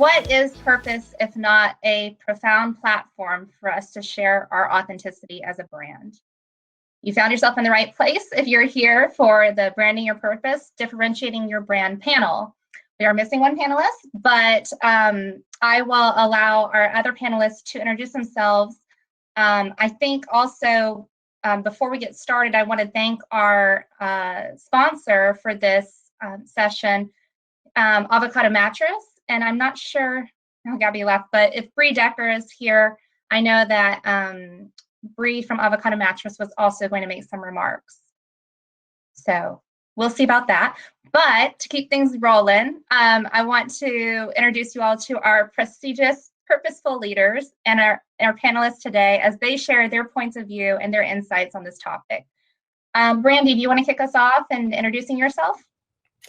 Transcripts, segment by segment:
what is purpose if not a profound platform for us to share our authenticity as a brand? You found yourself in the right place if you're here for the Branding Your Purpose, Differentiating Your Brand panel. We are missing one panelist, but I will allow our other panelists to introduce themselves. I think also, before we get started, I want to thank our sponsor for this session, Avocado Mattress. And I'm not sure, oh, Gabby left, but if Bree Decker is here, I know that Bree from Avocado Mattress was also going to make some remarks. So we'll see about that. But to keep things rolling, I want to introduce you all to our prestigious, purposeful leaders and our panelists today as they share their points of view and their insights on this topic. Brandy, do you want to kick us off in introducing yourself?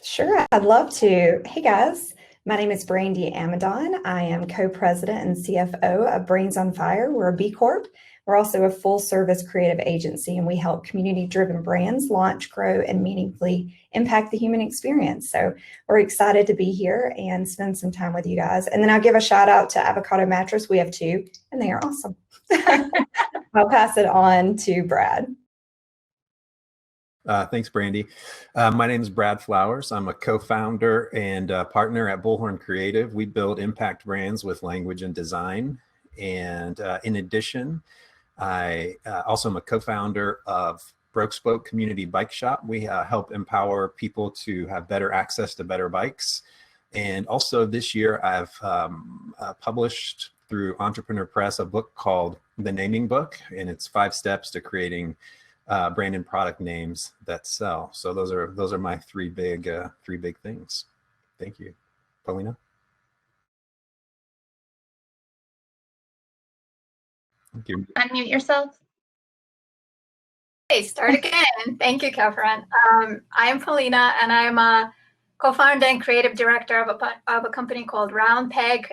Sure, I'd love to. Hey guys, my name is Brandy Amidon. I am co-president and CFO of Brains on Fire. We're a B Corp. We're also a full-service creative agency, and we help community-driven brands launch, grow, and meaningfully impact the human experience. So we're excited to be here and spend some time with you guys. And then I'll give a shout out to Avocado Mattress. We have two, and they are awesome. I'll pass it on to Brad. Thanks, Brandy. My name is Brad Flowers. I'm a co-founder and partner at Bullhorn Creative. We build impact brands with language and design. And in addition, I also am a co-founder of Broke Spoke Community Bike Shop. We help empower people to have better access to better bikes. And also this year, I've published through Entrepreneur Press a book called The Naming Book, and it's 5 steps to creating brand and product names that sell. So those are my three big things. Thank you, Polina. Thank you. Unmute yourself. Hey, start again. Thank you, Katherine. I'm Polina, and I'm a co-founder and creative director of a company called Round Peg.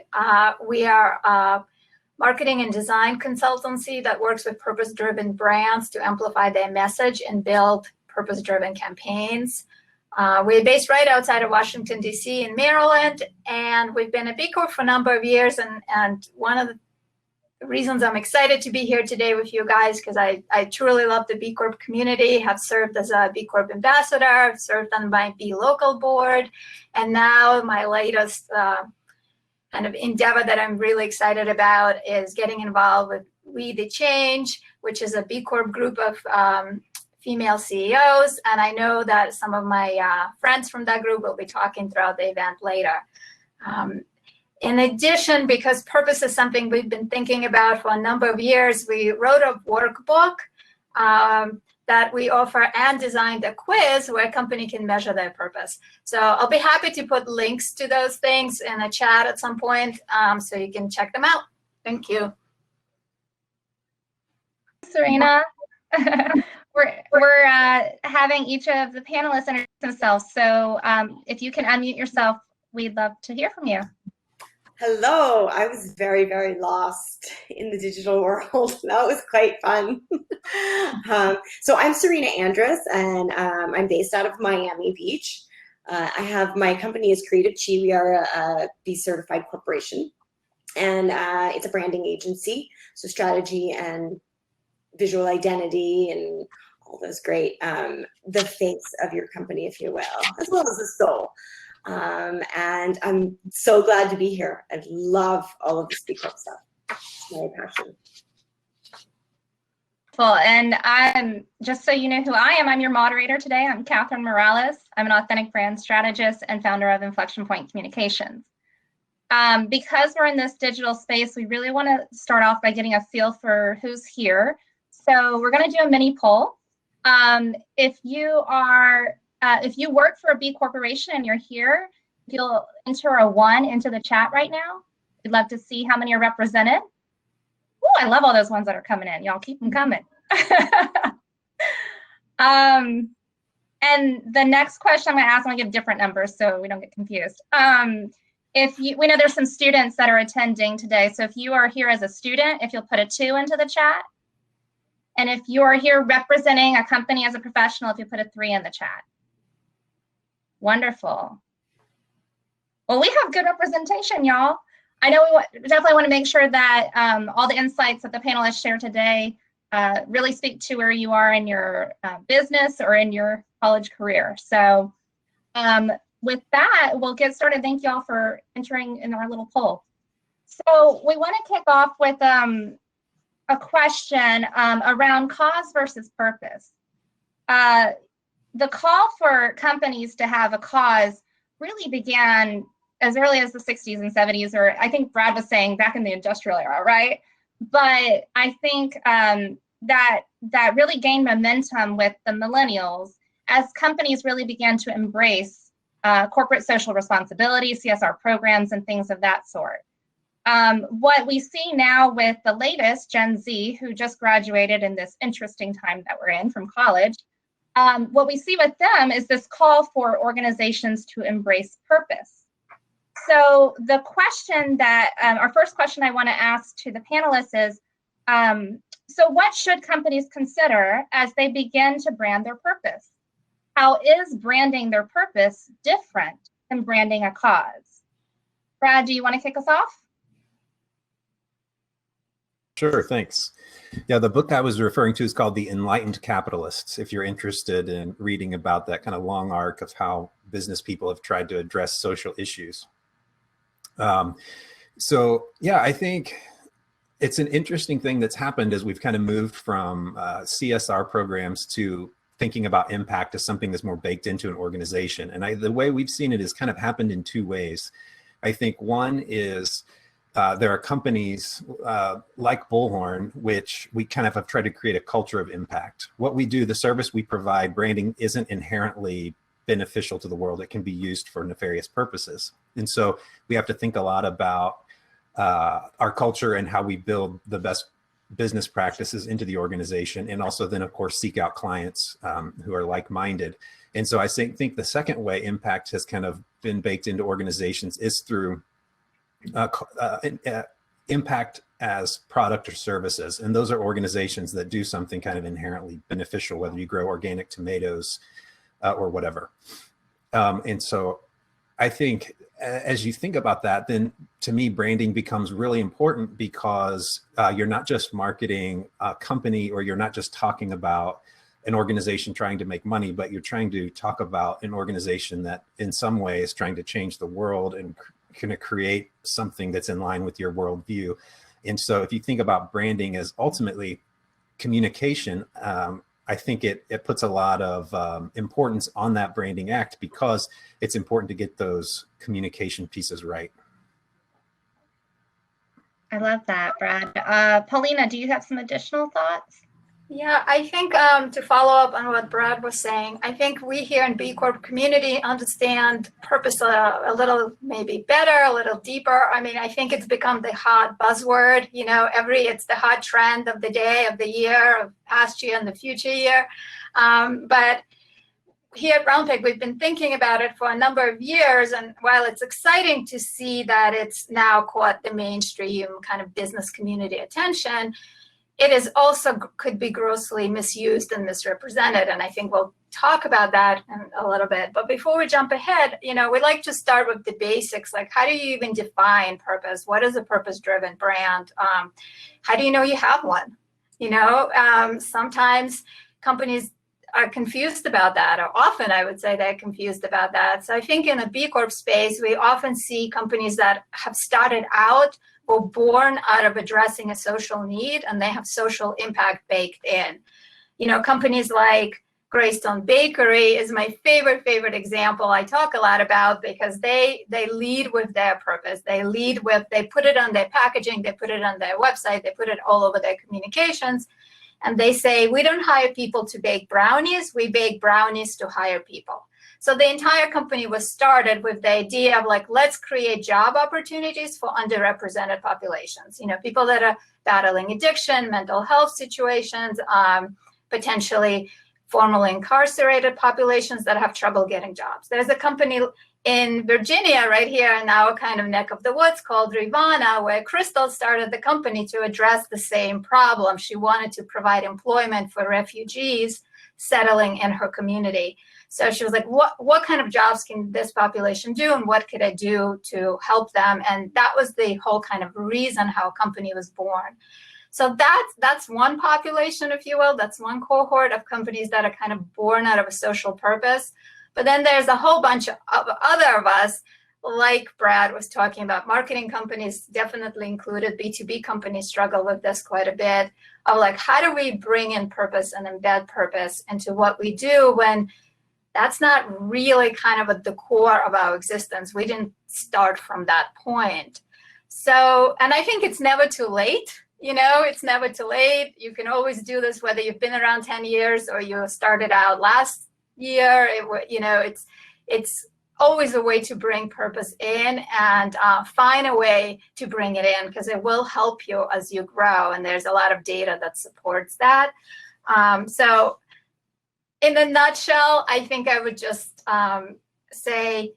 We are a marketing and design consultancy that works with purpose-driven brands to amplify their message and build purpose-driven campaigns. We're based right outside of Washington, D.C. in Maryland, and we've been a B Corp for a number of years. And one of the reasons I'm excited to be here today with you guys, because I truly love the B Corp community, have served as a B Corp ambassador, served on my B Local board, and now my latest kind of endeavor that I'm really excited about is getting involved with We the Change, which is a B Corp group of female CEOs. And I know that some of my friends from that group will be talking throughout the event later. In addition, because purpose is something we've been thinking about for a number of years, we wrote a workbook that we offer and designed a quiz where a company can measure their purpose. So I'll be happy to put links to those things in a chat at some point so you can check them out. Thank you. Sirena. We're having each of the panelists introduce themselves. So if you can unmute yourself, we'd love to hear from you. Hello, I was very, very lost in the digital world. That was quite fun. So I'm Sirena Andras, and I'm based out of Miami Beach. I have my company is Creative Chi. We are a B certified corporation, and it's a branding agency. So strategy and visual identity and all those great, the face of your company, if you will, as well as the soul. And I'm so glad to be here. I love all of the B Corp stuff. It's my passion. Well, and just so you know who I am, I'm your moderator today. I'm Katherine Morales. I'm an authentic brand strategist and founder of Inflection Point Communications. Because we're in this digital space, we really want to start off by getting a feel for who's here. So we're going to do a mini poll. If you work for a B corporation and you're here, if you'll enter a 1 into the chat right now, we'd love to see how many are represented. Oh, I love all those ones that are coming in. Y'all keep them coming. And the next question I'm going to ask, I'm going to give different numbers so we don't get confused. We know there's some students that are attending today. So if you are here as a student, if you'll put a 2 into the chat. And if you are here representing a company as a professional, if you put a 3 in the chat. Wonderful. Well, we have good representation, y'all. I know we definitely want to make sure that all the insights that the panelists share today really speak to where you are in your business or in your college career. So with that, we'll get started. Thank you all for entering in our little poll. So we want to kick off with a question around cause versus purpose. The call for companies to have a cause really began as early as the 60s and 70s, or I think Brad was saying back in the industrial era, right? But I think that really gained momentum with the millennials as companies really began to embrace corporate social responsibility, CSR programs, and things of that sort. What we see now with the latest Gen Z, who just graduated in this interesting time that we're in from college, what we see with them is this call for organizations to embrace purpose. So the question that, our first question I want to ask to the panelists is, so what should companies consider as they begin to brand their purpose? How is branding their purpose different than branding a cause? Brad, do you want to kick us off? Sure, thanks. Yeah, the book I was referring to is called The Enlightened Capitalists, if you're interested in reading about that kind of long arc of how business people have tried to address social issues. So yeah, I think it's an interesting thing that's happened as we've kind of moved from CSR programs to thinking about impact as something that's more baked into an organization. And the way we've seen it is kind of happened in two ways. I think one is there are companies like Bullhorn, which we kind of have tried to create a culture of impact. What we do, the service we provide, branding, isn't inherently beneficial to the world. It can be used for nefarious purposes. And so we have to think a lot about our culture and how we build the best business practices into the organization, and also then, of course, seek out clients who are like-minded. And so I think the second way impact has kind of been baked into organizations is through impact as product or services. And those are organizations that do something kind of inherently beneficial, whether you grow organic tomatoes or whatever. And so I think as you think about that, then to me, branding becomes really important because you're not just marketing a company, or you're not just talking about an organization trying to make money, but you're trying to talk about an organization that in some way is trying to change the world and kind of create something that's in line with your worldview. And so if you think about branding as ultimately communication, I think it puts a lot of importance on that branding act, because it's important to get those communication pieces right. I love that, Brad. Polina, do you have some additional thoughts? Yeah, I think to follow up on what Brad was saying, I think we here in B Corp community understand purpose a little maybe better, a little deeper. I mean, I think it's become the hot buzzword, you know, it's the hot trend of the day, of the year, of past year and the future year. But here at Round Peg, we've been thinking about it for a number of years. And while it's exciting to see that it's now caught the mainstream kind of business community attention, it is also could be grossly misused and misrepresented. And I think we'll talk about that in a little bit. But before we jump ahead, you know, we like to start with the basics. Like, how do you even define purpose? What is a purpose-driven brand? How do you know you have one? You know, sometimes companies are confused about that, or often I would say they're confused about that. So I think in the B Corp space, we often see companies that have started out or born out of addressing a social need, and they have social impact baked in. You know, companies like Greystone Bakery is my favorite example I talk a lot about, because they lead with their purpose. They put it on their packaging, they put it on their website, they put it all over their communications. And they say, we don't hire people to bake brownies, we bake brownies to hire people. So the entire company was started with the idea of like, let's create job opportunities for underrepresented populations. You know, people that are battling addiction, mental health situations, potentially formerly incarcerated populations that have trouble getting jobs. There's a company in Virginia right here in our kind of neck of the woods called Rivana, where Crystal started the company to address the same problem. She wanted to provide employment for refugees settling in her community. So she was like, what kind of jobs can this population do, and what could I do to help them? And that was the whole kind of reason how a company was born. So that's one population, if you will. That's one cohort of companies that are kind of born out of a social purpose. But then there's a whole bunch of other of us, like Brad was talking about. Marketing companies definitely included. B2B companies struggle with this quite a bit, of like, how do we bring in purpose and embed purpose into what we do when that's not really kind of at the core of our existence. We didn't start from that point. So, and I think it's never too late. It's never too late. You can always do this, whether you've been around 10 years or you started out last year. It's always a way to bring purpose in, and find a way to bring it in, because it will help you as you grow. And there's a lot of data that supports that. So in a nutshell, I think I would just say,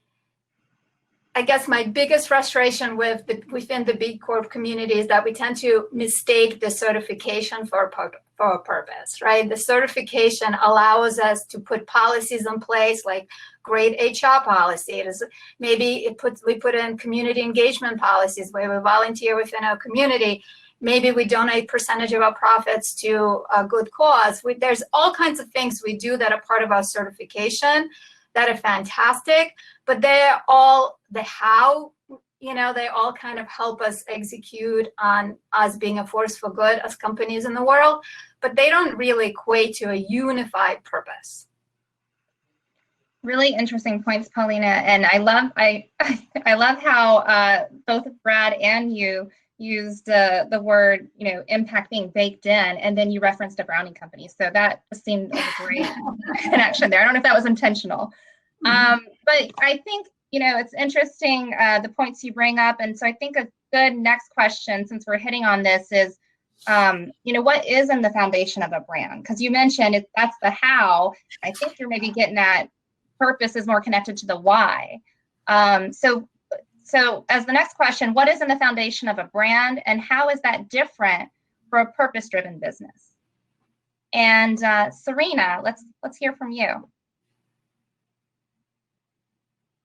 I guess my biggest frustration within the B Corp community is that we tend to mistake the certification for a purpose, right? The certification allows us to put policies in place, like great HR policies. Maybe we put in community engagement policies where we volunteer within our community. Maybe we donate percentage of our profits to a good cause. There's all kinds of things we do that are part of our certification that are fantastic, but they're all the how, they all kind of help us execute on us being a force for good as companies in the world, but they don't really equate to a unified purpose. Really interesting points, Polina. And I love how both Brad and you used the word, impact being baked in, and then you referenced a brownie company. So that just seemed like a great connection there. I don't know if that was intentional. But I think, it's interesting, the points you bring up. And so I think a good next question, since we're hitting on this, is, what is in the foundation of a brand? Because you mentioned that's the how. I think you're maybe getting at purpose is more connected to the why. So as the next question, what is in the foundation of a brand, and how is that different for a purpose-driven business? And Sirena, let's hear from you.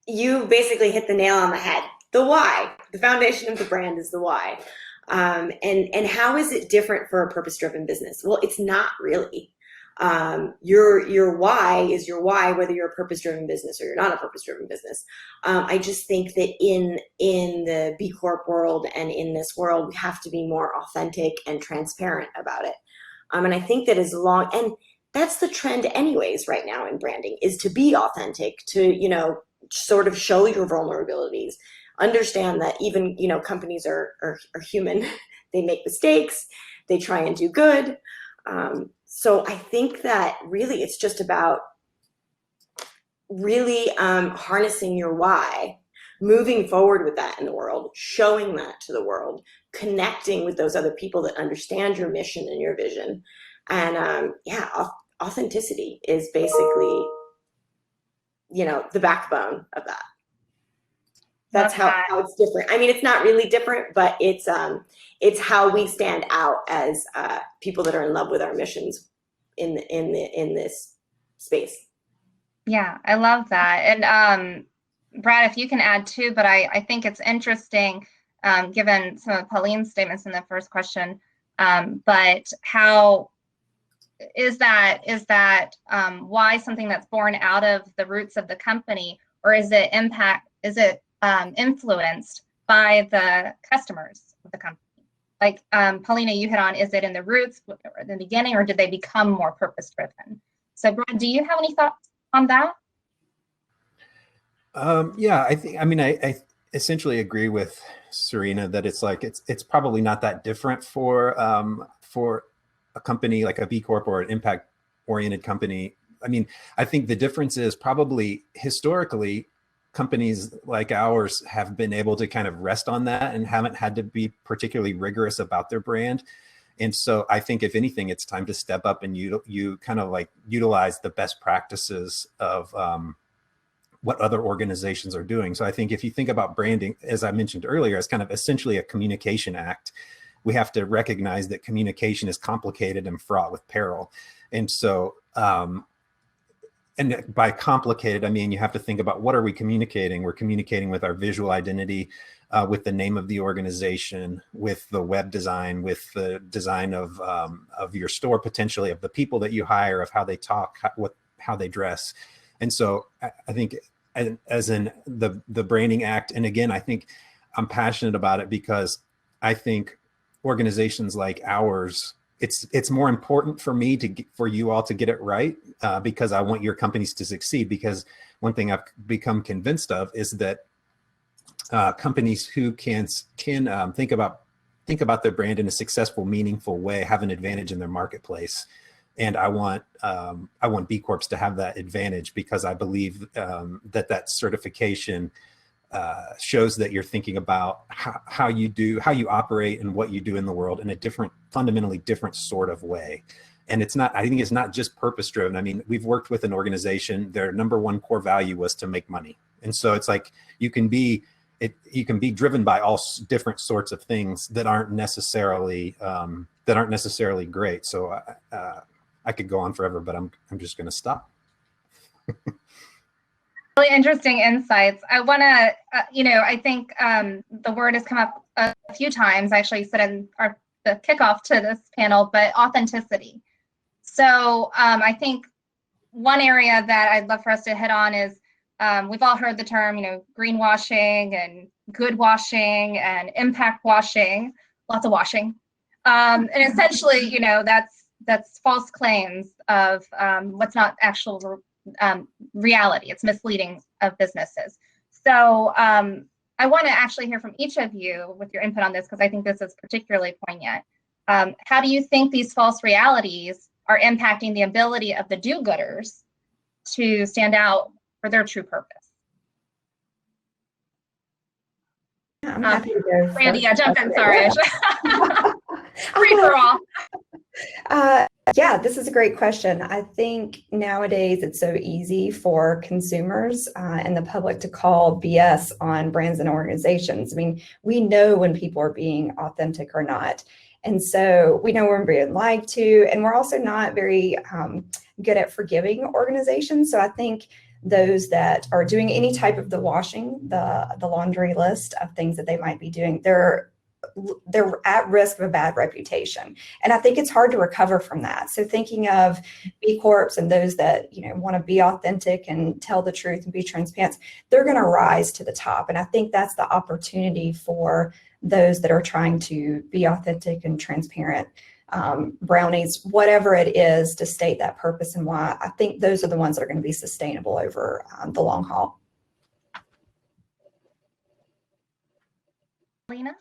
You basically hit the nail on the head. The why. The foundation of the brand is the why. And how is it different for a purpose-driven business? Well, it's not really. Your why is your why, whether you're a purpose-driven business or you're not a purpose-driven business. I just think that in the B Corp world and in this world, we have to be more authentic and transparent about it. And I think that and that's the trend anyways right now in branding, is to be authentic, to, sort of show your vulnerabilities, understand that even, companies are human. They make mistakes, they try and do good. So I think that really it's just about really harnessing your why, moving forward with that in the world, showing that to the world, connecting with those other people that understand your mission and your vision. And authenticity is basically, the backbone of that. That's how it's different. I mean, it's not really different, but it's how we stand out as people that are in love with our missions in this space. Yeah, I love that. And Brad, if you can add too, but I think it's interesting, given some of Pauline's statements in the first question, but how is that why something that's born out of the roots of the company, or is it influenced by the customers of the company? Like Polina, you hit on, is it in the roots in the beginning, or did they become more purpose-driven? So Brad, do you have any thoughts on that? I essentially agree with Sirena that it's probably not that different for a company like a B Corp or an impact-oriented company. I mean, I think the difference is probably historically, companies like ours have been able to kind of rest on that and haven't had to be particularly rigorous about their brand. And so I think if anything, it's time to step up and you kind of like utilize the best practices of what other organizations are doing. So I think if you think about branding, as I mentioned earlier, as kind of essentially a communication act, we have to recognize that communication is complicated and fraught with peril. And so and by complicated, I mean, you have to think about what are we communicating? We're communicating with our visual identity, with the name of the organization, with the web design, with the design of your store, potentially, of the people that you hire, of how they talk, how they dress. And so I think as in the branding act, and again, I think I'm passionate about it because I think organizations like ours, it's more important for me for you all to get it right, because I want your companies to succeed. Because one thing I've become convinced of is that companies who can think about their brand in a successful, meaningful way have an advantage in their marketplace. And I want B Corps to have that advantage, because I believe that certification shows that you're thinking about how you operate and what you do in the world in a fundamentally different sort of way. And I think it's not just purpose driven. I mean, we've worked with an organization, their number one core value was to make money. And so it's like, you can be driven by all different sorts of things that aren't necessarily great. So I could go on forever, but I'm just going to stop. Really interesting insights. I want to, I think the word has come up a few times. I actually said in the kickoff to this panel, but authenticity. So I think one area that I'd love for us to hit on is we've all heard the term, greenwashing and good washing and impact washing, lots of washing. And essentially, that's false claims of what's not actual reality. It's misleading of businesses. So I want to actually hear from each of you with your input on this, because I think this is particularly poignant. How do you think these false realities are impacting the ability of the do-gooders to stand out for their true purpose? Yeah, I'm happy to go. Brandy, jump in. Sorry. Free for all. Yeah, this is a great question. I think nowadays it's so easy for consumers and the public to call BS on brands and organizations. I mean, we know when people are being authentic or not. And so we know when we're being lied to, and we're also not very good at forgiving organizations. So I think those that are doing any type of the washing, the laundry list of things that they might be doing, they're at risk of a bad reputation. And I think it's hard to recover from that. So thinking of B Corps and those that, want to be authentic and tell the truth and be transparent, they're going to rise to the top. And I think that's the opportunity for those that are trying to be authentic and transparent, brownies, whatever it is, to state that purpose and why. I think those are the ones that are going to be sustainable over the long haul. Polina?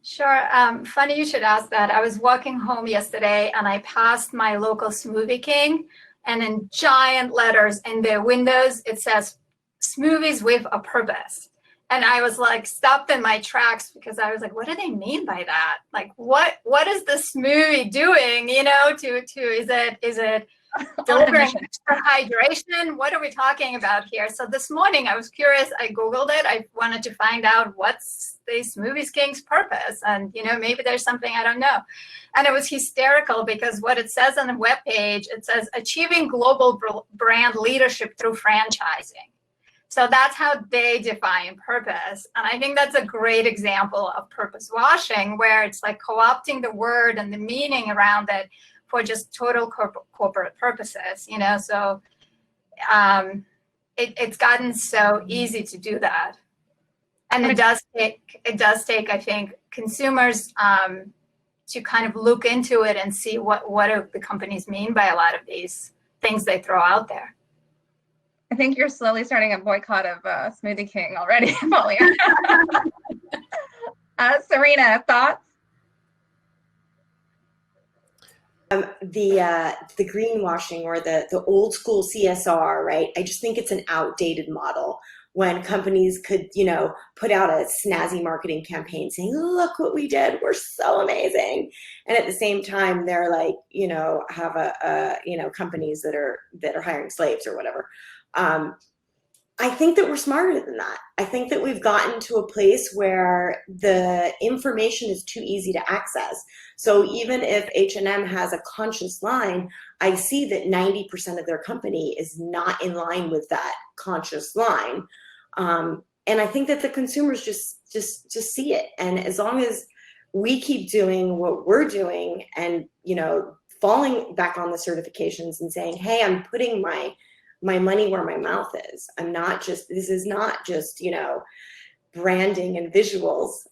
Sure. Funny you should ask that. I was walking home yesterday and I passed my local Smoothie King, and in giant letters in their windows, it says smoothies with a purpose. And I was like stopped in my tracks, because I was like, what do they mean by that? Like, what is the smoothie doing? Is it delivering extra hydration? What are we talking about here? So this morning I was curious. I Googled it. I wanted to find out what's the Smoothie King's purpose. And, maybe there's something I don't know. And it was hysterical, because what it says on the webpage, it says achieving global brand leadership through franchising. So that's how they define purpose. And I think that's a great example of purpose washing, where it's like co-opting the word and the meaning around it for just total corporate purposes, So it's gotten so easy to do that. And it does take, I think, consumers to kind of look into it and see what do the companies mean by a lot of these things they throw out there. I think you're slowly starting a boycott of Smoothie King already, Polina. Sirena, thoughts? The greenwashing or the old school CSR, right? I just think it's an outdated model. When companies could, put out a snazzy marketing campaign saying, look what we did, we're so amazing. And at the same time, they're like, have companies that are hiring slaves or whatever. I think that we're smarter than that. I think that we've gotten to a place where the information is too easy to access. So even if H&M has a conscious line, I see that 90% of their company is not in line with that conscious line. And I think that the consumers just see it. And as long as we keep doing what we're doing and, you know, falling back on the certifications and saying, hey, I'm putting my money where my mouth is. This is not just, you know, branding and visuals.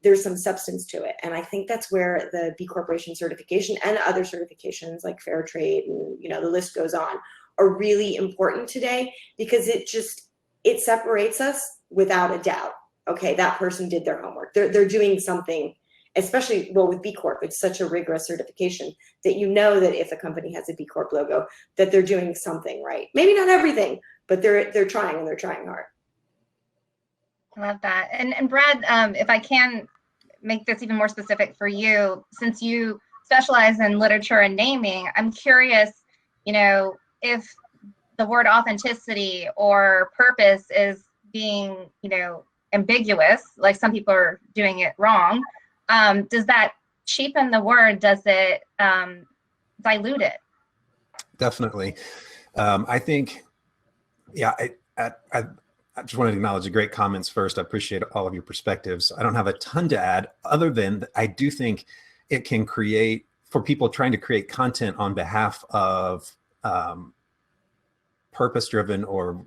There's some substance to it. And I think that's where the B Corporation certification and other certifications like Fair Trade and, you know, the list goes on, are really important today, because it separates us without a doubt. Okay, that person did their homework. They're doing something, especially, well, with B Corp, it's such a rigorous certification that you know that if a company has a B Corp logo, that they're doing something right. Maybe not everything, but they're trying, and they're trying hard. I love that. And Brad, if I can make this even more specific for you, since you specialize in literature and naming, I'm curious, you know, if the word authenticity or purpose is being, you know, ambiguous, like some people are doing it wrong, does that cheapen the word? Does it dilute it? Definitely. I think, yeah, I just wanted to acknowledge the great comments first. I appreciate all of your perspectives. I don't have a ton to add, other than I do think it can create, for people trying to create content on behalf of purpose-driven, or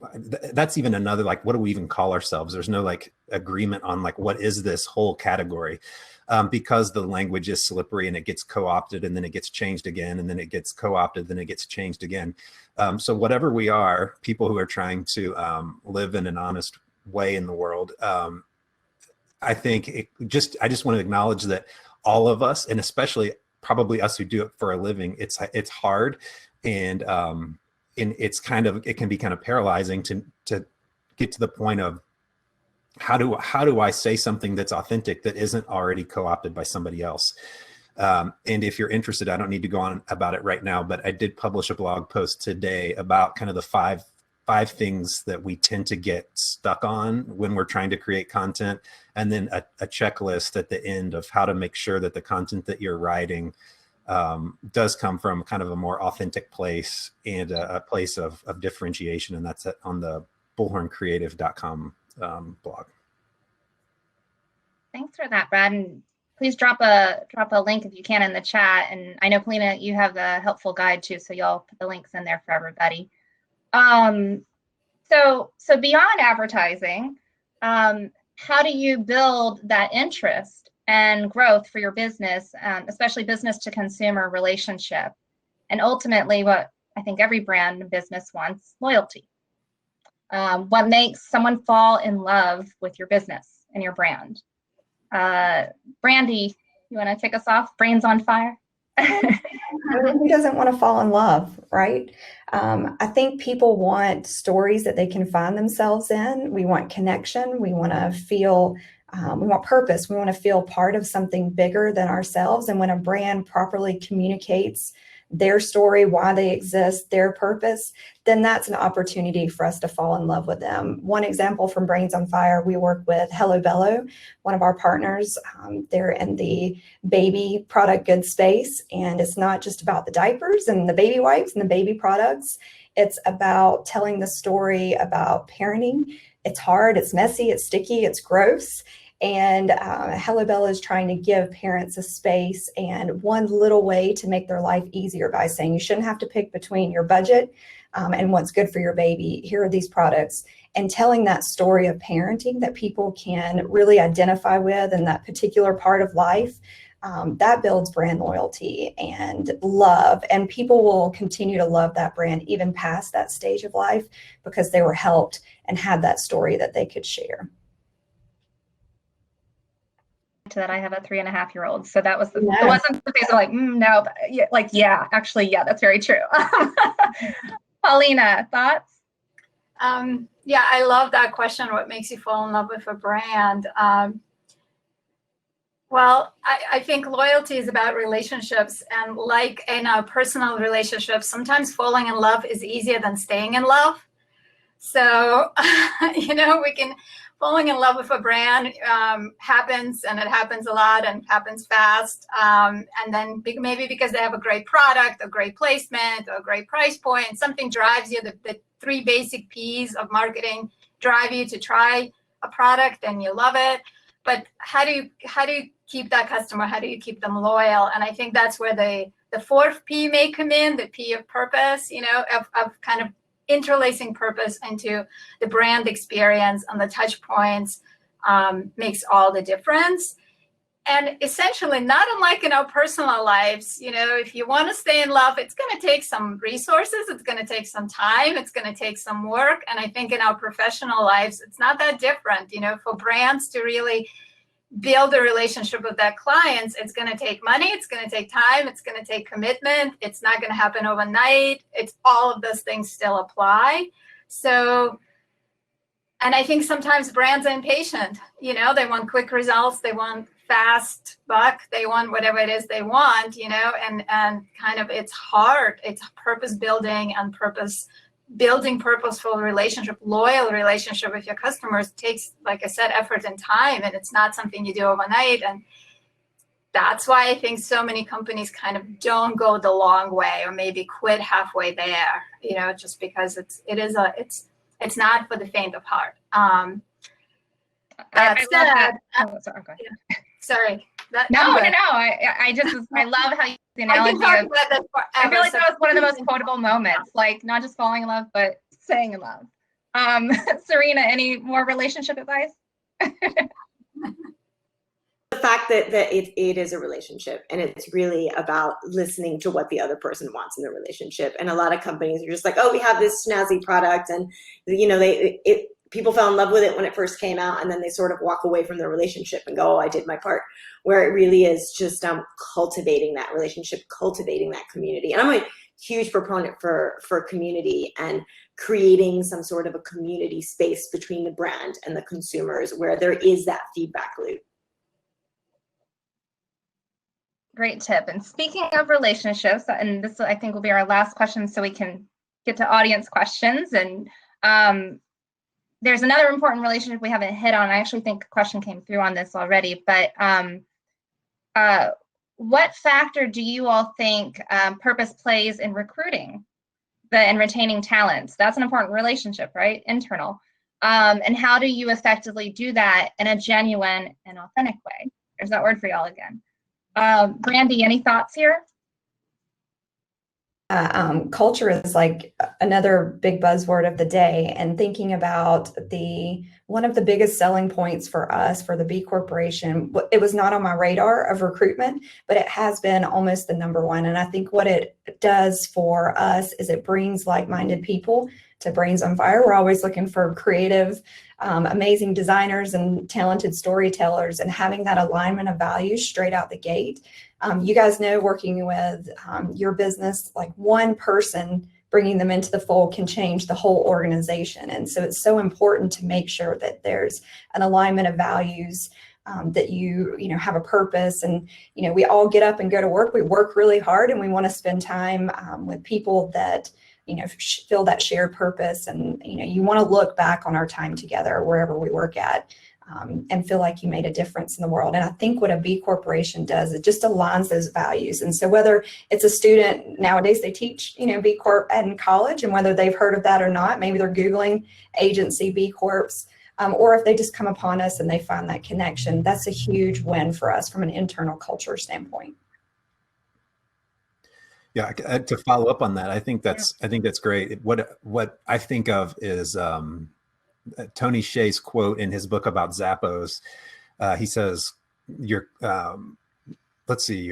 that's even another, like, what do we even call ourselves? There's no like agreement on like, what is this whole category? Because the language is slippery and it gets co-opted and then it gets changed again, and then it gets co-opted, then it gets changed again. So whatever we are, people who are trying to live in an honest way in the world, I think I just want to acknowledge that all of us, and especially probably us who do it for a living, it's hard, and it's it can be kind of paralyzing to get to the point of how do I say something that's authentic that isn't already co-opted by somebody else. And if you're interested, I don't need to go on about it right now, but I did publish a blog post today about kind of the five things that we tend to get stuck on when we're trying to create content, and then a checklist at the end of how to make sure that the content that you're writing does come from kind of a more authentic place and a place of differentiation. And that's on the bullhorncreative.com blog. Thanks for that, Brad. And please drop a link if you can in the chat. And I know, Polina, you have the helpful guide too, so y'all put the links in there for everybody. So beyond advertising, how do you build that interest and growth for your business, especially business to consumer relationship? And ultimately, what I think every brand and business wants, loyalty. What makes someone fall in love with your business and your brand? Brandy, you want to take us off? Brains on fire. Who doesn't want to fall in love, right? I think people want stories that they can find themselves in. We want connection. We want to feel, we want purpose. We want to feel part of something bigger than ourselves. And when a brand properly communicates their story, why they exist, their purpose, then that's an opportunity for us to fall in love with them. One example from Brains on Fire, we work with Hello Bello, one of our partners. They're in the baby product goods space, and it's not just about the diapers and the baby wipes and the baby products. It's about telling the story about parenting. It's hard, it's messy, it's sticky, it's gross. And Hello Bello is trying to give parents a space and one little way to make their life easier by saying you shouldn't have to pick between your budget and what's good for your baby. Here are these products. And telling that story of parenting that people can really identify with in that particular part of life, that builds brand loyalty and love. And people will continue to love that brand even past that stage of life because they were helped and had that story that they could share. To that, I have a 3.5-year-old, so that was it wasn't the face of like no, but yeah, like yeah, actually yeah, that's very true. Polina, thoughts? Yeah, I love that question. What makes you fall in love with a brand? Well, I think loyalty is about relationships, and like in a personal relationship, sometimes falling in love is easier than staying in love. So, we can falling in love with a brand happens, and it happens a lot and happens fast. And then maybe because they have a great product, a great placement, a great price point, something drives you. The three basic P's of marketing drive you to try a product, and you love it. But how do you keep that customer? How do you keep them loyal? And I think that's where the fourth P may come in, the P of purpose, of kind of interlacing purpose into the brand experience and the touch points makes all the difference. And essentially, not unlike in our personal lives, if you want to stay in love, it's going to take some resources, it's going to take some time, it's going to take some work. And I think in our professional lives, it's not that different. For brands to really build a relationship with their clients, it's going to take money, it's going to take time, it's going to take commitment, it's not going to happen overnight. It's all of those things still apply. So, and I think sometimes brands are impatient. They want quick results, they want fast buck, they want whatever it is they want, and kind of it's hard. It's purpose building and building purposeful relationship, loyal relationship with your customers takes, like I said, effort and time, and it's not something you do overnight. And that's why I think so many companies kind of don't go the long way, or maybe quit halfway there, just because it's not for the faint of heart. I love that. Oh, sorry, go ahead. Yeah. Sorry. No. I love how you use the analogy of, I feel like that was one of the most quotable moments, like not just falling in love, but staying in love. Sirena, any more relationship advice? The fact that it is a relationship, and it's really about listening to what the other person wants in the relationship. And a lot of companies are just like, oh, we have this snazzy product, and people fell in love with it when it first came out, and then they sort of walk away from the relationship and go, oh, I did my part. Where it really is just cultivating that relationship, cultivating that community. And I'm a huge proponent for community and creating some sort of a community space between the brand and the consumers where there is that feedback loop. Great tip. And speaking of relationships, and this I think will be our last question so we can get to audience questions. And there's another important relationship we haven't hit on. I actually think a question came through on this already, but what factor do you all think purpose plays in recruiting and retaining talents? That's an important relationship, right? Internal. And how do you effectively do that in a genuine and authentic way? There's that word for y'all again. Brandy, any thoughts here? Culture is like another big buzzword of the day, and thinking about one of the biggest selling points for us, for the B Corporation, it was not on my radar of recruitment, but it has been almost the number one. And I think what it does for us is it brings like-minded people to Brains on Fire. We're always looking for creative, amazing designers and talented storytellers, and having that alignment of values straight out the gate. You guys know, working with your business, like one person bringing them into the fold can change the whole organization. And so it's so important to make sure that there's an alignment of values, that you have a purpose. And, we all get up and go to work. We work really hard, and we want to spend time with people that, feel that shared purpose. And, you want to look back on our time together, wherever we work at, and feel like you made a difference in the world. And I think what a B Corporation does, it just aligns those values. And so whether it's a student, nowadays they teach, B Corp in college, and whether they've heard of that or not, maybe they're Googling agency B Corps, or if they just come upon us and they find that connection, that's a huge win for us from an internal culture standpoint. Yeah, to follow up on that, I think that's great. What I think of is Tony Hsieh's quote in his book about Zappos. He says, your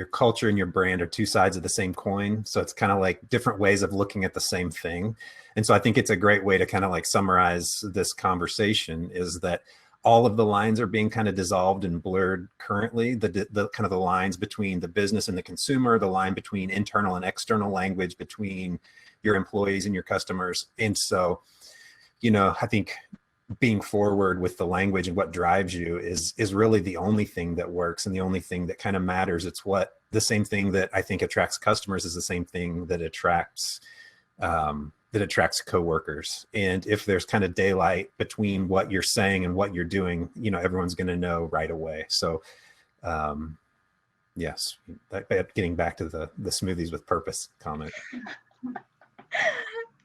culture and your brand are two sides of the same coin. So it's kind of like different ways of looking at the same thing. And so I think it's a great way to kind of like summarize this conversation, is that all of the lines are being kind of dissolved and blurred currently. The kind of the lines between the business and the consumer, the line between internal and external language, between your employees and your customers. And so, I think being forward with the language and what drives you is really the only thing that works, and the only thing that kind of matters. It's the same thing that I think attracts customers is the same thing that attracts that attracts coworkers. And if there's kind of daylight between what you're saying and what you're doing, you know, everyone's going to know right away. So yes, getting back to the smoothies with purpose comment.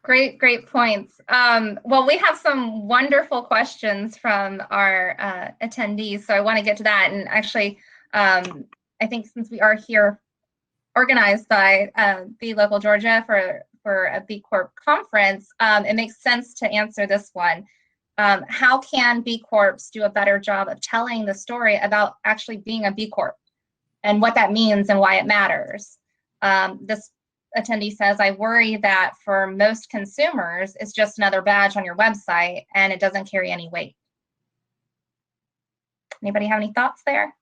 Great points. Well, we have some wonderful questions from our attendees, so I want to get to that. And actually, I think since we are here organized by Be Local Georgia for a B Corp conference, it makes sense to answer this one. How can B Corps do a better job of telling the story about actually being a B Corp and what that means and why it matters? This attendee says, I worry that for most consumers, it's just another badge on your website and it doesn't carry any weight. Anybody have any thoughts there?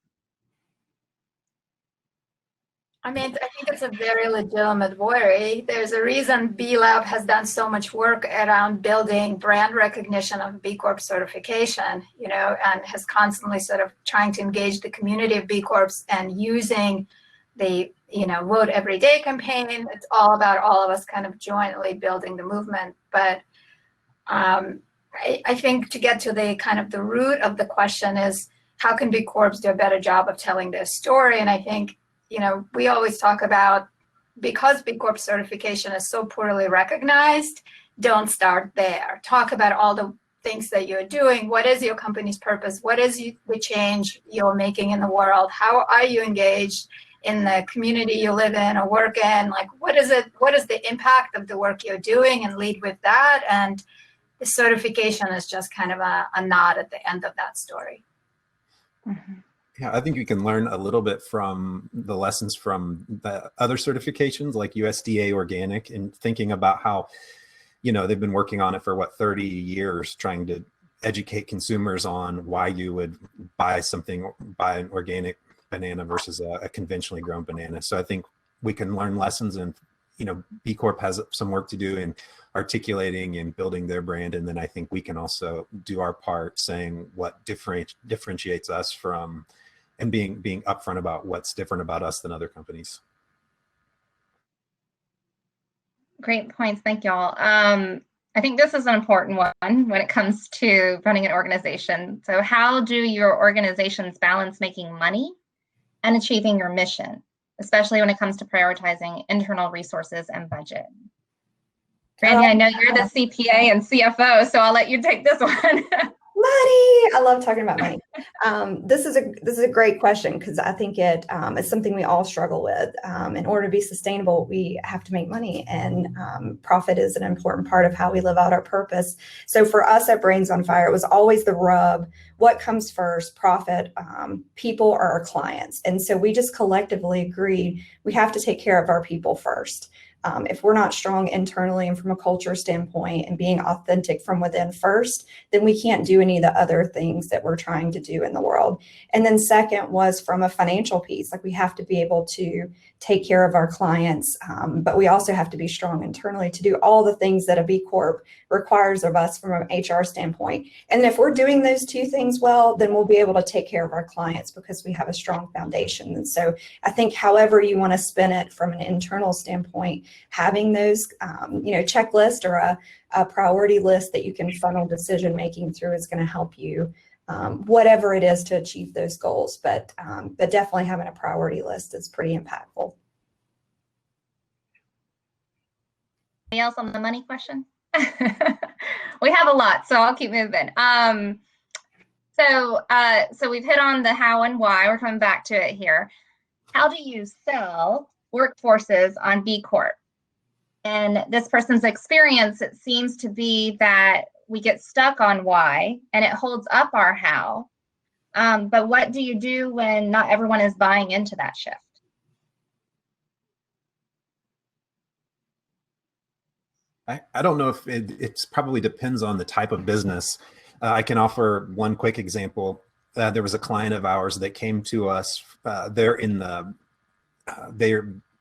I mean, I think it's a very legitimate worry. There's a reason B Lab has done so much work around building brand recognition of B Corp certification, you know, and has constantly sort of trying to engage the community of B Corps and using the, you know, Vote Every Day campaign. It's all about all of us kind of jointly building the movement. But I think to get to the kind of the root of the question is, how can B Corps do a better job of telling their story? And I think, you know, we always talk about, because B Corp certification is so poorly recognized, don't start there. Talk about all the things that you're doing. What is your company's purpose? What is the change you're making in the world? How are you engaged in the community you live in or work in? Like, what is it? What is the impact of the work you're doing, and lead with that? And the certification is just kind of a nod at the end of that story. Mm-hmm. Yeah, I think you can learn a little bit from the lessons from the other certifications like USDA Organic, and thinking about how, you know, they've been working on it for what, 30 years, trying to educate consumers on why you would buy an organic banana versus a conventionally grown banana. So I think we can learn lessons, and, you know, B Corp has some work to do in articulating and building their brand. And then I think we can also do our part saying what differentiates us from, and being upfront about what's different about us than other companies. Great points, thank y'all. I think this is an important one when it comes to running an organization. So how do your organizations balance making money and achieving your mission, especially when it comes to prioritizing internal resources and budget? Brandy, I know you're the CPA and CFO, so I'll let you take this one. Money. I love talking about money. This is a great question, because I think it's something we all struggle with. In order to be sustainable, we have to make money, and profit is an important part of how we live out our purpose. So for us at Brains on Fire, it was always the rub. What comes first, profit, people, or our clients? And so we just collectively agreed we have to take care of our people first. If we're not strong internally and from a culture standpoint and being authentic from within first, then we can't do any of the other things that we're trying to do in the world. And then second was from a financial piece, like we have to be able to take care of our clients, but we also have to be strong internally to do all the things that a B Corp requires of us from an HR standpoint. And if we're doing those two things well, then we'll be able to take care of our clients because we have a strong foundation. And so I think however you want to spin it from an internal standpoint, having those, checklist or a priority list that you can funnel decision making through is going to help you, whatever it is, to achieve those goals. But definitely having a priority list is pretty impactful. Anything else on the money question? We have a lot, so I'll keep moving. So we've hit on the how and why. We're coming back to it here. How do you sell workforces on B Corp? And this person's experience, it seems to be that we get stuck on why, and it holds up our how. But what do you do when not everyone is buying into that shift? I don't know if it's probably depends on the type of business. I can offer one quick example. There was a client of ours that came to us. They're in the,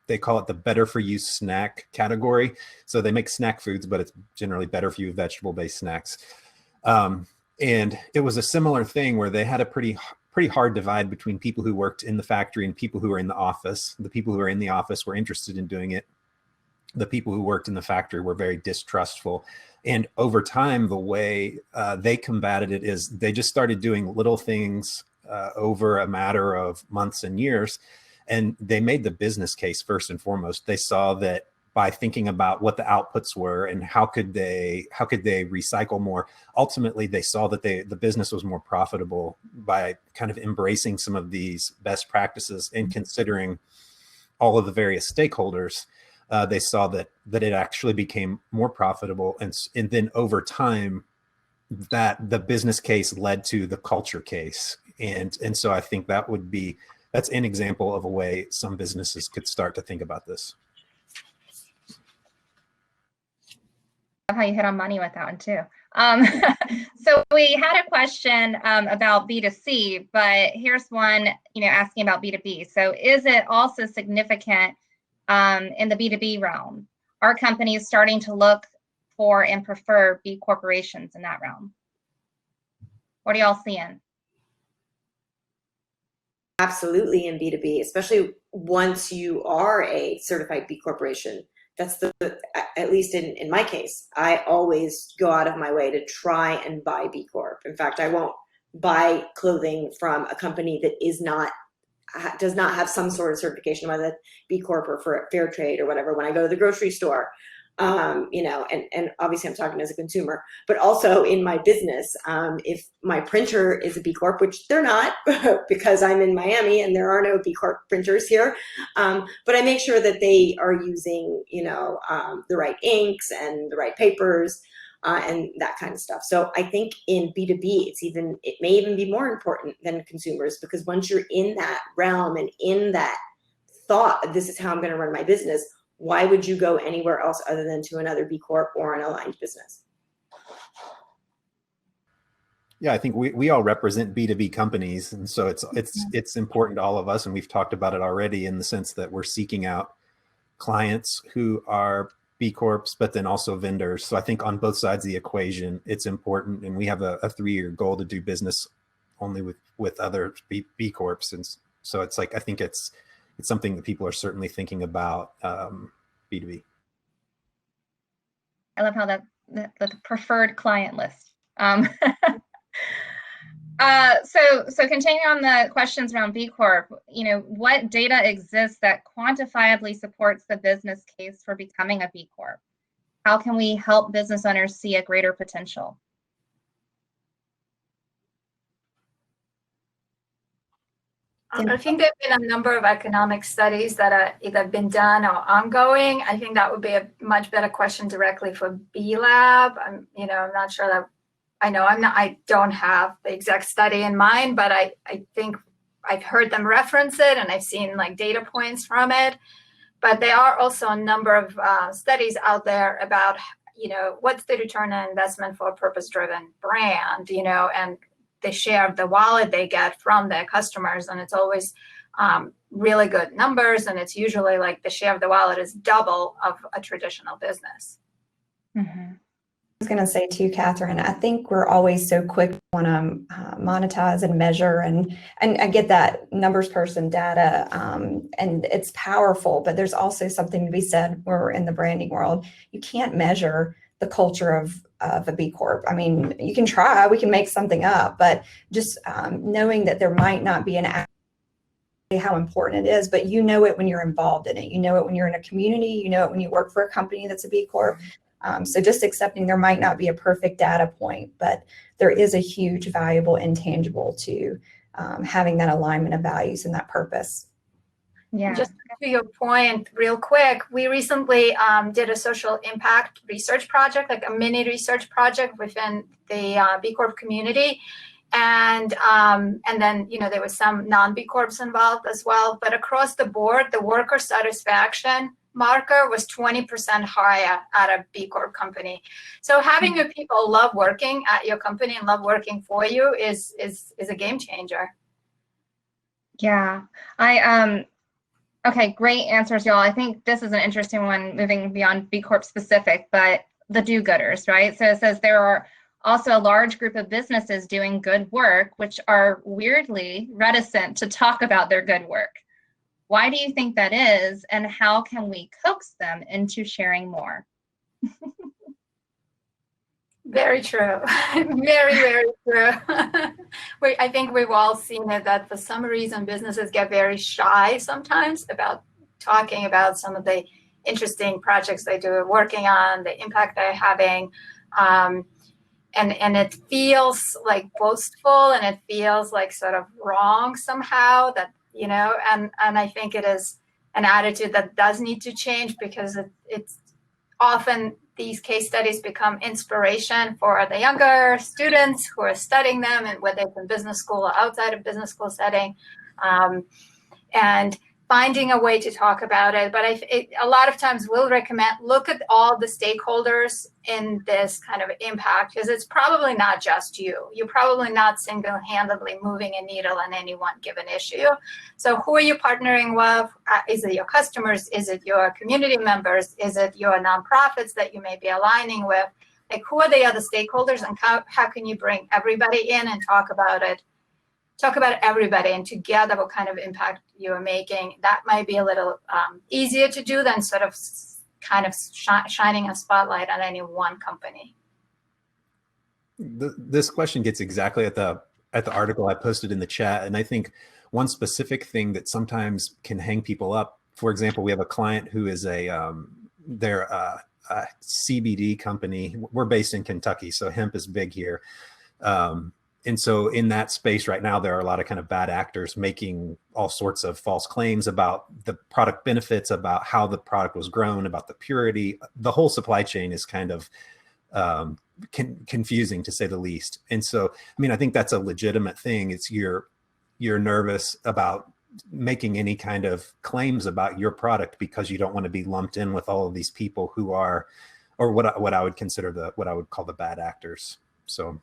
they call it the better for you snack category. So they make snack foods, but it's generally better for you vegetable-based snacks. And it was a similar thing where they had a pretty hard divide between people who worked in the factory and people who were in the office. The people who were in the office were interested in doing it. the people who worked in the factory were very distrustful. And over time, the way they combated it is they just started doing little things over a matter of months and years. And they made the business case first and foremost. They saw that by thinking about what the outputs were and how could they recycle more, ultimately they saw that the business was more profitable by kind of embracing some of these best practices and considering all of the various stakeholders. They saw that it actually became more profitable, and then over time, that the business case led to the culture case, and so I think that's an example of a way some businesses could start to think about this. How you hit on money with that one too. So we had a question about B2C, but here's one, asking about B2B. So is it also significant in the B2B realm? Are companies starting to look for and prefer B corporations in that realm? What are y'all seeing? Absolutely in B2B, especially once you are a certified B corporation. That's at least in my case, I always go out of my way to try and buy B Corp. In fact, I won't buy clothing from a company that does not have some sort of certification, whether B Corp or for fair trade or whatever, when I go to the grocery store. And obviously I'm talking as a consumer, but also in my business, if my printer is a B Corp, which they're not because I'm in Miami and there are no B Corp printers here, but I make sure that they are using, the right inks and the right papers and that kind of stuff. So I think in B2B, it may even be more important than consumers, because once you're in that realm and in that thought, this is how I'm going to run my business, why would you go anywhere else other than to another B Corp or an aligned business? Yeah, I think we all represent B2B companies, and so it's important to all of us, and we've talked about it already in the sense that we're seeking out clients who are B Corps, but then also vendors. So I think on both sides of the equation, it's important, and we have a 3-year goal to do business only with other B Corps, and so it's like I think it's something that people are certainly thinking about B2B. I love how the preferred client list. So continuing on the questions around B Corp, what data exists that quantifiably supports the business case for becoming a B Corp? How can we help business owners see a greater potential? I think there have been a number of economic studies that are either been done or ongoing. I think that would be a much better question directly for B Lab. I'm not sure that I don't have the exact study in mind, but I think I've heard them reference it and I've seen like data points from it. But there are also a number of studies out there about, what's the return on investment for a purpose-driven brand, and the share of the wallet they get from their customers. And it's always really good numbers. And it's usually like the share of the wallet is double of a traditional business. Mm-hmm. I was going to say too, Katherine, I think we're always so quick to want to monetize and measure. And I get that numbers person data, and it's powerful, but there's also something to be said where we're in the branding world. You can't measure the culture of a B Corp. I mean, you can try, we can make something up, but just knowing that there might not be how important it is, but it when you're involved in it. It when you're in a community, it when you work for a company that's a B Corp. So just accepting there might not be a perfect data point, but there is a huge valuable intangible to having that alignment of values and that purpose. Yeah. Just to your point, real quick, we recently did a social impact research project, like a mini research project within the B Corp community. And then, there was some non-B Corps involved as well. But across the board, the worker satisfaction marker was 20% higher at a B Corp company. So having your people love working at your company and love working for you is a game changer. Yeah. Okay, great answers, y'all. I think this is an interesting one, moving beyond B Corp specific, but the do-gooders, right? So it says there are also a large group of businesses doing good work, which are weirdly reticent to talk about their good work. Why do you think that is, and how can we coax them into sharing more? Very true. Very, very true. I think we've all seen it, that for some reason businesses get very shy sometimes about talking about some of the interesting projects they do, working on, the impact they're having. And it feels like boastful, and it feels like sort of wrong somehow, that, you know, and I think it is an attitude that does need to change, because it's often these case studies become inspiration for the younger students who are studying them, and whether it's in business school or outside of business school setting, and finding a way to talk about it. But a lot of times we'll recommend, look at all the stakeholders in this kind of impact, because it's probably not just you. You're probably not single-handedly moving a needle on any one given issue. So who are you partnering with? Is it your customers? Is it your community members? Is it your nonprofits that you may be aligning with? Like, who are the other stakeholders, and how can you bring everybody in and talk about it? Talk about everybody, and together what kind of impact you are making. That might be a little easier to do than sort of kind of shining a spotlight on any one company. This question gets exactly at the article I posted in the chat. And I think one specific thing that sometimes can hang people up, for example, we have a client who is they're a CBD company. We're based in Kentucky, so hemp is big here. And so in that space right now, there are a lot of kind of bad actors making all sorts of false claims about the product benefits, about how the product was grown, about the purity. The whole supply chain is kind of confusing, to say the least. And so, I mean, I think that's a legitimate thing. It's you're nervous about making any kind of claims about your product because you don't want to be lumped in with all of these people who are, or what I would consider what I would call the bad actors. So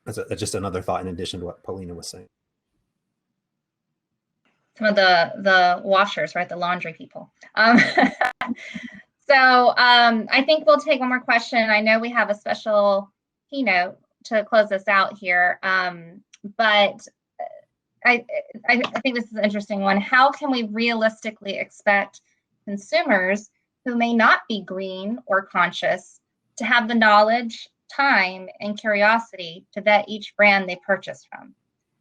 that's just another thought in addition to what Polina was saying. Some of the washers, right? The laundry people. So I think we'll take one more question. I know we have a special keynote to close this out here, but I think this is an interesting one. How can we realistically expect consumers who may not be green or conscious to have the knowledge, time, and curiosity to vet each brand they purchase from?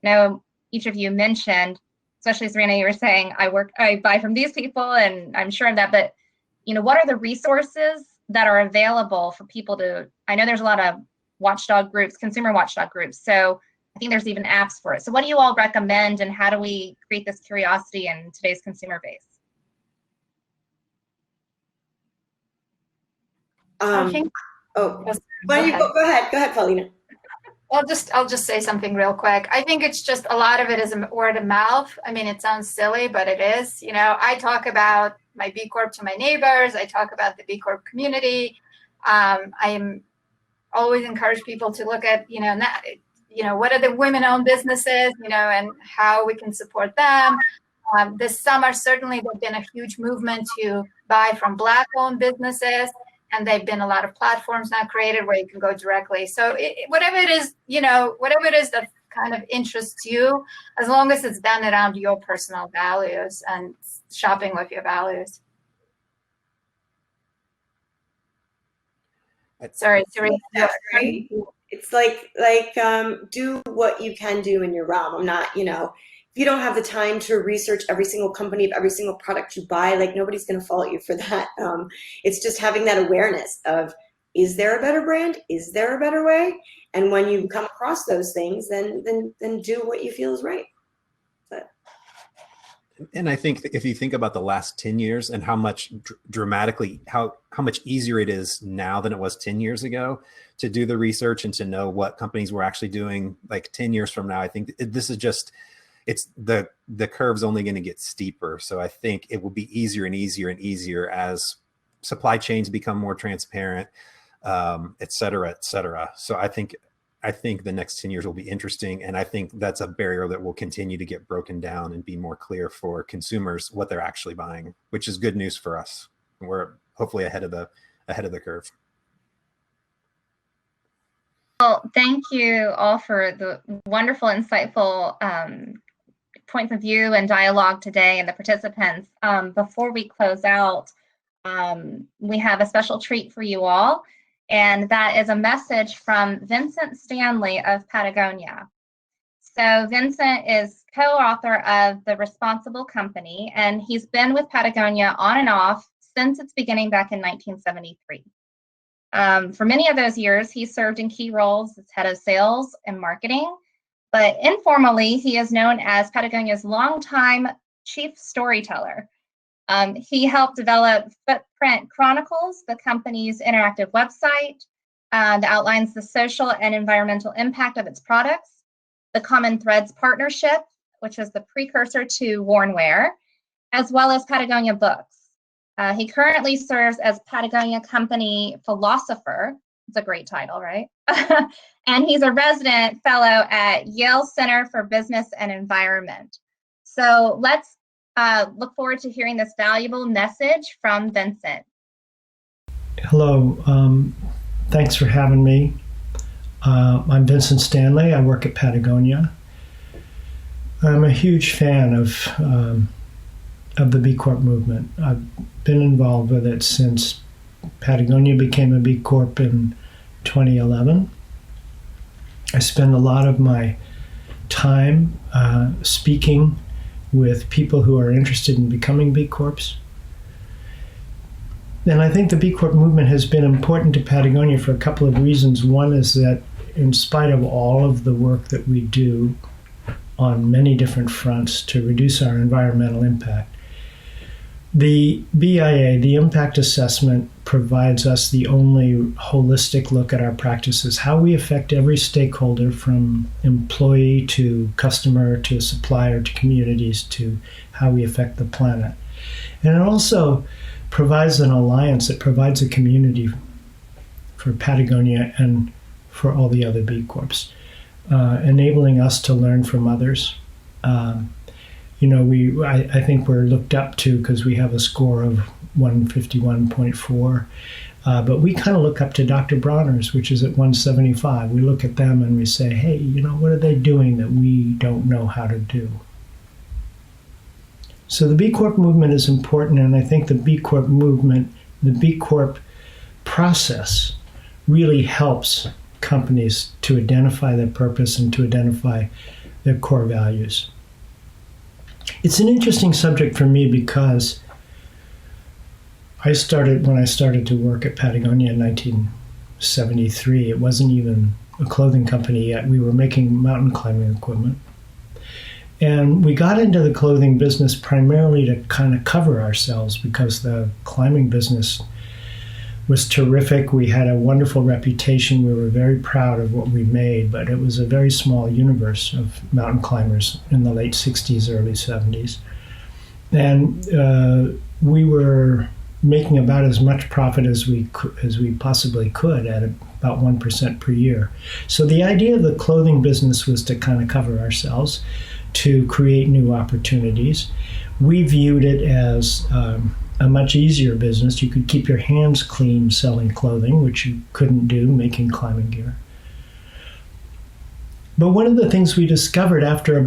Now, each of you mentioned, especially Sirena, you were saying, I buy from these people, and I'm sure of that, but you know, what are the resources that are available for people to, I know there's a lot of watchdog groups, consumer watchdog groups, so I think there's even apps for it. So what do you all recommend, and how do we create this curiosity in today's consumer base? I think. Oh, why don't you go ahead, Polina. I'll just say something real quick. I think it's just a lot of it is word of mouth. I mean, it sounds silly, but it is. You know, I talk about my B Corp to my neighbors. I talk about the B Corp community. I am always encourage people to look at, what are the women-owned businesses, and how we can support them. This summer, certainly, there's been a huge movement to buy from Black-owned businesses. And they've been a lot of platforms now created where you can go directly. So whatever it is that kind of interests you, as long as it's done around your personal values and shopping with your values. Sorry, Sirena. That's right. It's like do what you can do in your realm. I'm not, if you don't have the time to research every single company of every single product you buy, like nobody's going to fault you for that. It's just having that awareness of, is there a better brand? Is there a better way? And when you come across those things, then do what you feel is right. But. And I think if you think about the last 10 years and how much dramatically, how much easier it is now than it was 10 years ago to do the research and to know what companies were actually doing, like 10 years from now, I think this is just, it's the curve's only going to get steeper. So I think it will be easier and easier and easier as supply chains become more transparent, et cetera, et cetera. So I think the next 10 years will be interesting. And I think that's a barrier that will continue to get broken down and be more clear for consumers what they're actually buying, which is good news for us. We're hopefully ahead of the curve. Well, thank you all for the wonderful, insightful points of view and dialogue today and the participants. Before we close out, we have a special treat for you all, and that is a message from Vincent Stanley of Patagonia. So Vincent is co-author of The Responsible Company, and he's been with Patagonia on and off since its beginning back in 1973. For many of those years, he served in key roles as head of sales and marketing, but informally, he is known as Patagonia's longtime chief storyteller. He helped develop Footprint Chronicles, the company's interactive website that outlines the social and environmental impact of its products, the Common Threads Partnership, which was the precursor to Warnware, as well as Patagonia Books. He currently serves as Patagonia Company Philosopher. It's a great title, right? And he's a resident fellow at Yale Center for Business and Environment. So let's look forward to hearing this valuable message from Vincent. Hello, thanks for having me. I'm Vincent Stanley. I work at Patagonia. I'm a huge fan of the B Corp movement. I've been involved with it since Patagonia became a B Corp in 2011. I spend a lot of my time speaking with people who are interested in becoming B Corps. And I think the B Corp movement has been important to Patagonia for a couple of reasons. One is that in spite of all of the work that we do on many different fronts to reduce our environmental impact, the BIA, the impact assessment, provides us the only holistic look at our practices, how we affect every stakeholder from employee to customer to supplier to communities to how we affect the planet. And it also provides an alliance, it provides a community for Patagonia and for all the other B Corps, enabling us to learn from others. I think we're looked up to because we have a score of 151.4, but we kind of look up to Dr. Bronner's, which is at 175. We look at them and we say, hey, what are they doing that we don't know how to do? So the B Corp movement is important, and I think the B Corp movement, the B Corp process really helps companies to identify their purpose and to identify their core values. It's an interesting subject for me because when I started to work at Patagonia in 1973, it wasn't even a clothing company yet. We were making mountain climbing equipment. And we got into the clothing business primarily to kind of cover ourselves because the climbing business was terrific. We had a wonderful reputation. We were very proud of what we made, but it was a very small universe of mountain climbers in the late 60s, early 70s. And we were making about as much profit as we possibly could at about 1% per year. So the idea of the clothing business was to kind of cover ourselves, to create new opportunities. We viewed it as a much easier business. You could keep your hands clean selling clothing, which you couldn't do making climbing gear. But one of the things we discovered after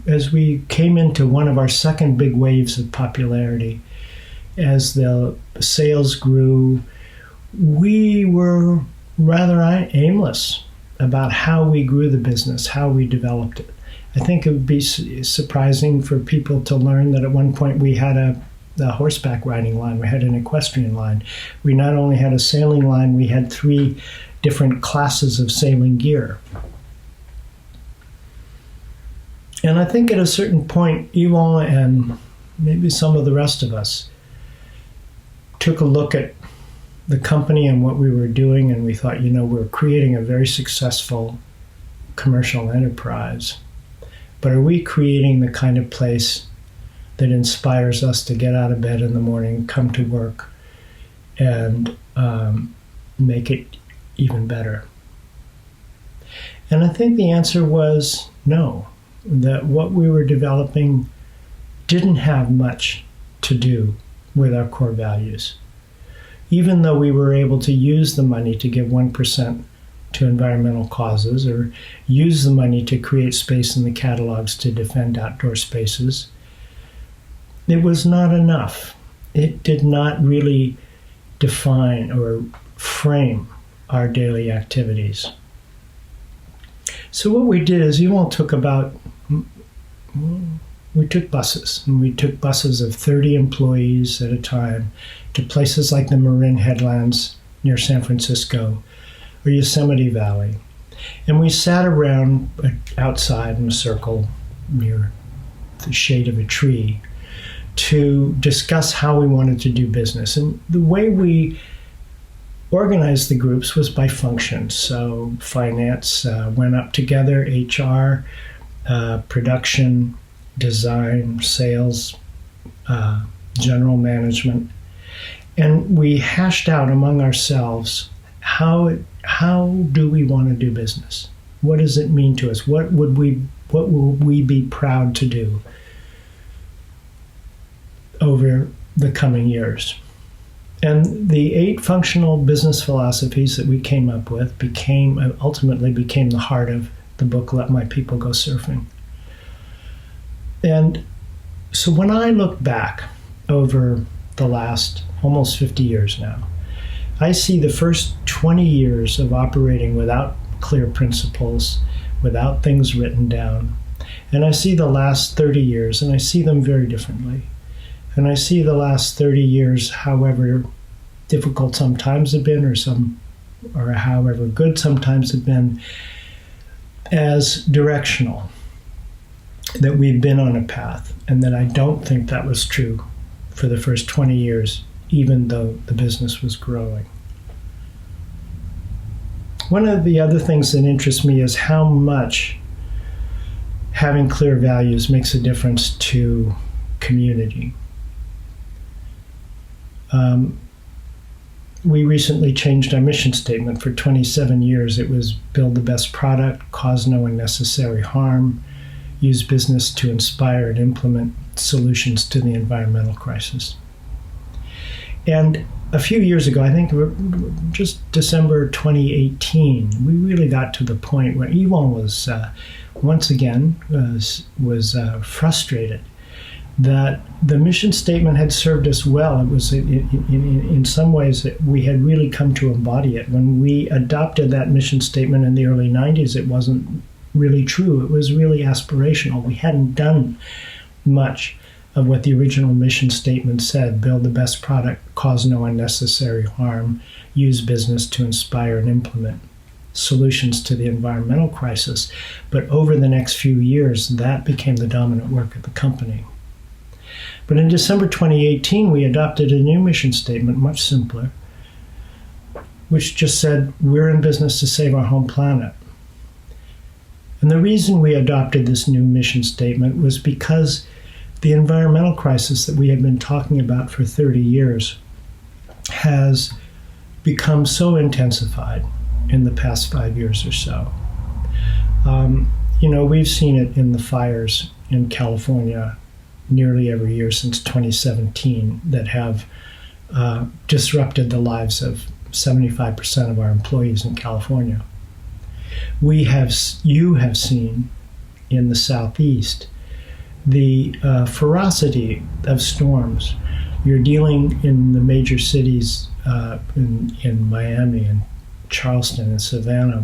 as we came into one of our second big waves of popularity, as the sales grew, we were rather aimless about how we grew the business, how we developed it. I think it would be surprising for people to learn that at one point we had a horseback riding line, we had an equestrian line. We not only had a sailing line, we had 3 different classes of sailing gear. And I think at a certain point, Yvon and maybe some of the rest of us took a look at the company and what we were doing, and we thought, we're creating a very successful commercial enterprise. But are we creating the kind of place that inspires us to get out of bed in the morning, come to work, and make it even better? And I think the answer was no, that what we were developing didn't have much to do with our core values. Even though we were able to use the money to give 1% to environmental causes or use the money to create space in the catalogs to defend outdoor spaces, it was not enough. It did not really define or frame our daily activities. So what we did is we took buses, and we took buses of 30 employees at a time to places like the Marin Headlands near San Francisco or Yosemite Valley. And we sat around outside in a circle near the shade of a tree to discuss how we wanted to do business. And the way we organized the groups was by function. So finance went up together, HR, production, design, sales, general management. And we hashed out among ourselves, how do we want to do business? What does it mean to us? What will we be proud to do over the coming years? And the 8 functional business philosophies that we came up with ultimately became the heart of the book, Let My People Go Surfing. And so when I look back over the last almost 50 years now, I see the first 20 years of operating without clear principles, without things written down. And I see the last 30 years, and I see them very differently. And I see the last 30 years, however difficult sometimes have been, or however good sometimes have been, as directional, that we've been on a path, and that I don't think that was true for the first 20 years, even though the business was growing. One of the other things that interests me is how much having clear values makes a difference to community. We recently changed our mission statement. For 27 years, it was build the best product, cause no unnecessary harm, use business to inspire and implement solutions to the environmental crisis. And a few years ago, I think just December 2018, we really got to the point where Yvonne was once again frustrated that the mission statement had served us well. It was in some ways that we had really come to embody it. When we adopted that mission statement in the early 90s, it wasn't really true. It was really aspirational. We hadn't done much of what the original mission statement said: build the best product, cause no unnecessary harm, use business to inspire and implement solutions to the environmental crisis. But over the next few years, that became the dominant work of the company. But in December 2018, we adopted a new mission statement, much simpler, which just said, we're in business to save our home planet. And the reason we adopted this new mission statement was because the environmental crisis that we had been talking about for 30 years has become so intensified in the past 5 years or so. We've seen it in the fires in California nearly every year since 2017 that have disrupted the lives of 75% of our employees in California. You have seen in the Southeast the ferocity of storms. You're dealing in the major cities in Miami and Charleston and Savannah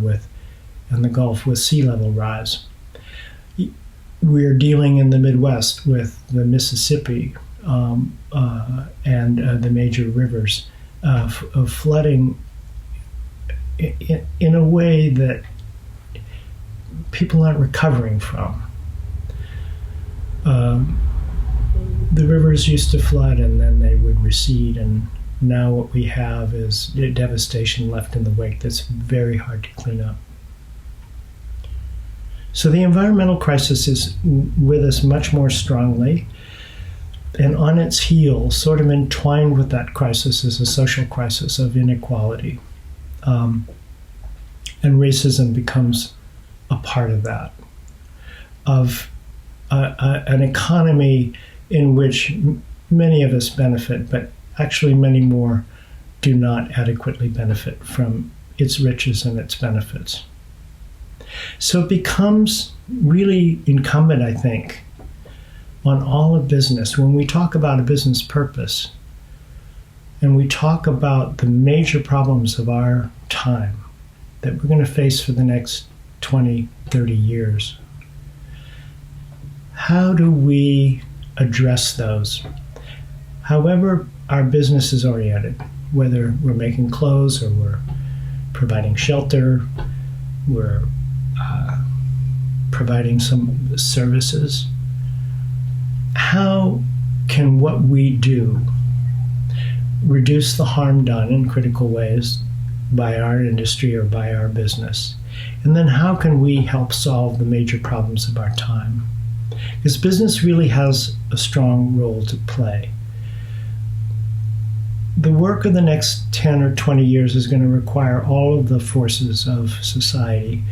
and the Gulf with sea level rise. We're dealing in the Midwest with the Mississippi and the major rivers of flooding in a way that people aren't recovering from. The rivers used to flood and then they would recede, and now what we have is devastation left in the wake that's very hard to clean up. So the environmental crisis is with us much more strongly, and on its heels, sort of entwined with that crisis, is a social crisis of inequality. And racism becomes a part of that, of an economy in which many of us benefit, but actually many more do not adequately benefit from its riches and its benefits. So it becomes really incumbent, I think, on all of business, when we talk about a business purpose and we talk about the major problems of our time that we're going to face for the next 20, 30 years, how do we address those? However our business is oriented, whether we're making clothes or we're providing shelter, we're providing some services, how can what we do reduce the harm done in critical ways by our industry or by our business? And then how can we help solve the major problems of our time? Because business really has a strong role to play. The work of the next 10 or 20 years is going to require all of the forces of society,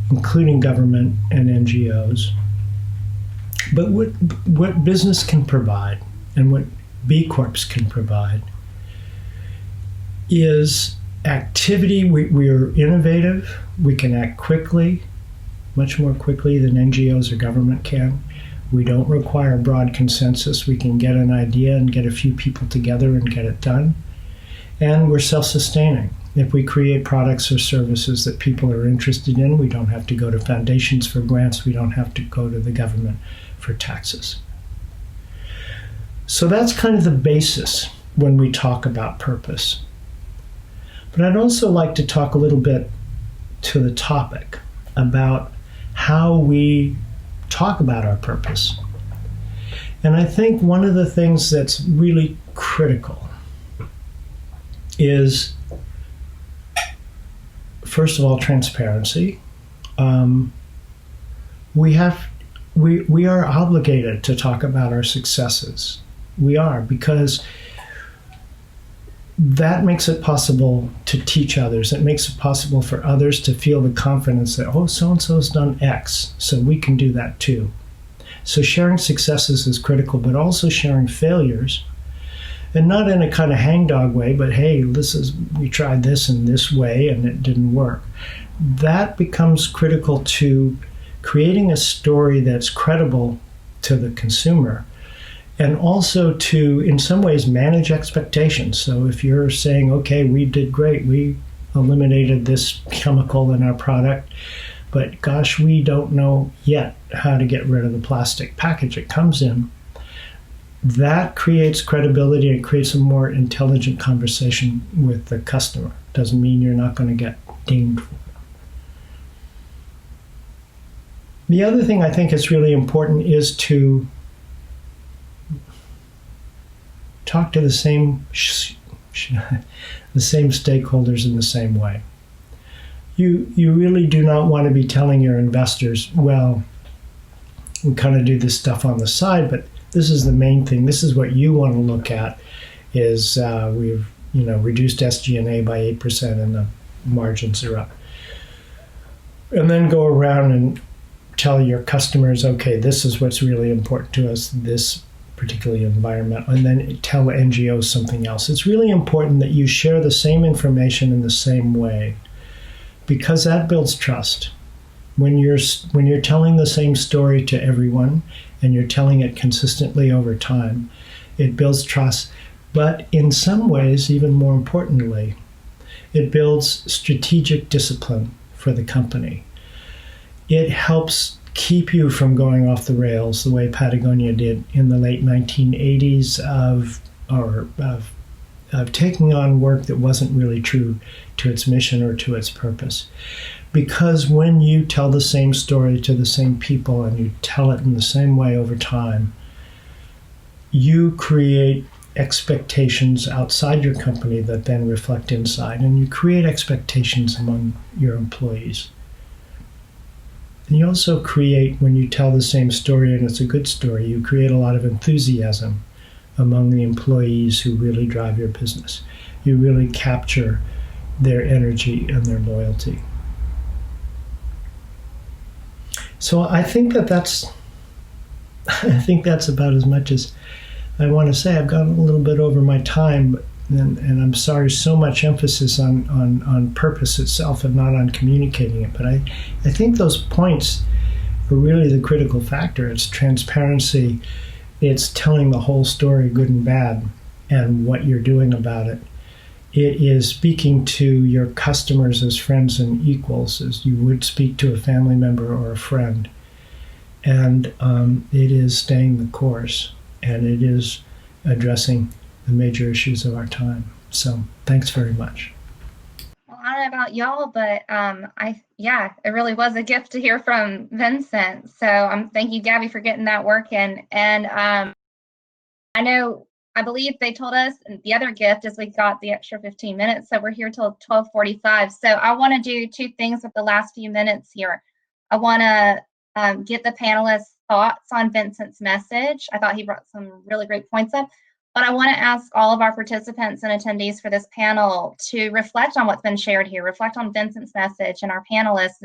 including government and NGOs. But what business can provide and what B Corps can provide is activity. We are innovative. We can act quickly, much more quickly than NGOs or government can. We don't require broad consensus. We can get an idea and get a few people together and get it done. And we're self-sustaining. If we create products or services that people are interested in, we don't have to go to foundations for grants. We don't have to go to the government for taxes. So that's kind of the basis when we talk about purpose. But I'd also like to talk a little bit to the topic about how we talk about our purpose. And I think one of the things that's really critical is, first of all, transparency. We are obligated to talk about our successes. We are, because that makes it possible to teach others. It makes it possible for others to feel the confidence that, oh, so-and-so's done X, so we can do that too. So sharing successes is critical, but also sharing failures, and not in a kind of hangdog way, but hey, we tried this in this way and it didn't work. That becomes critical to creating a story that's credible to the consumer, and also to, in some ways, manage expectations. So if you're saying, okay, we did great, we eliminated this chemical in our product, but gosh, we don't know yet how to get rid of the plastic package it comes in, that creates credibility and creates a more intelligent conversation with the customer. Doesn't mean you're not going to get dinged for it. The other thing I think is really important is to talk to the same stakeholders in the same way. You really do not want to be telling your investors, well, we kind of do this stuff on the side, but this is the main thing. This is what you want to look at, is we've reduced SG&A by 8% and the margins are up. And then go around and tell your customers, okay, this is what's really important to us, this particularly environmental, and then tell NGOs something else. It's really important that you share the same information in the same way, because that builds trust. When you're telling the same story to everyone and you're telling it consistently over time, it builds trust. But in some ways, even more importantly, it builds strategic discipline for the company. It helps keep you from going off the rails the way Patagonia did in the late 1980s of taking on work that wasn't really true to its mission or to its purpose. Because when you tell the same story to the same people and you tell it in the same way over time, you create expectations outside your company that then reflect inside, and you create expectations among your employees. And you also create, when you tell the same story and it's a good story, you create a lot of enthusiasm among the employees who really drive your business. You really capture their energy and their loyalty. So I think that's about as much as I want to say. I've gone a little bit over my time, And I'm sorry, so much emphasis on purpose itself and not on communicating it. But I think those points are really the critical factor. It's transparency. It's telling the whole story, good and bad, and what you're doing about it. It is speaking to your customers as friends and equals, as you would speak to a family member or a friend. And it is staying the course, and it is addressing the major issues of our time. So thanks very much. Well, I don't know about y'all, but it really was a gift to hear from Vincent. So thank you, Gabby, for getting that work in. And I believe they told us, and the other gift is we got the extra 15 minutes. So we're here till 12:45. So I want to do two things with the last few minutes here. I want to get the panelists' thoughts on Vincent's message. I thought he brought some really great points up. But I want to ask all of our participants and attendees for this panel to reflect on what's been shared here, reflect on Vincent's message and our panelists,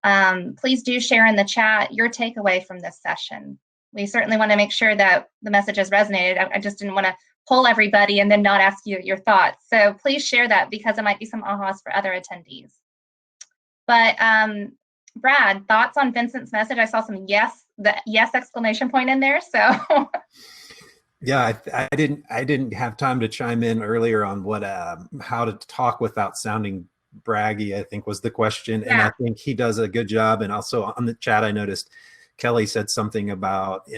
and please do share in the chat your takeaway from this session. We certainly want to make sure that the message has resonated. I just didn't want to poll everybody and then not ask you your thoughts. So please share that, because it might be some ahas for other attendees. But Brad, thoughts on Vincent's message? I saw some the yes exclamation point in there. So. Yeah, I didn't have time to chime in earlier on what how to talk without sounding braggy, I think was the question. Yeah. And I think he does a good job. And also on the chat, I noticed Kelly said something about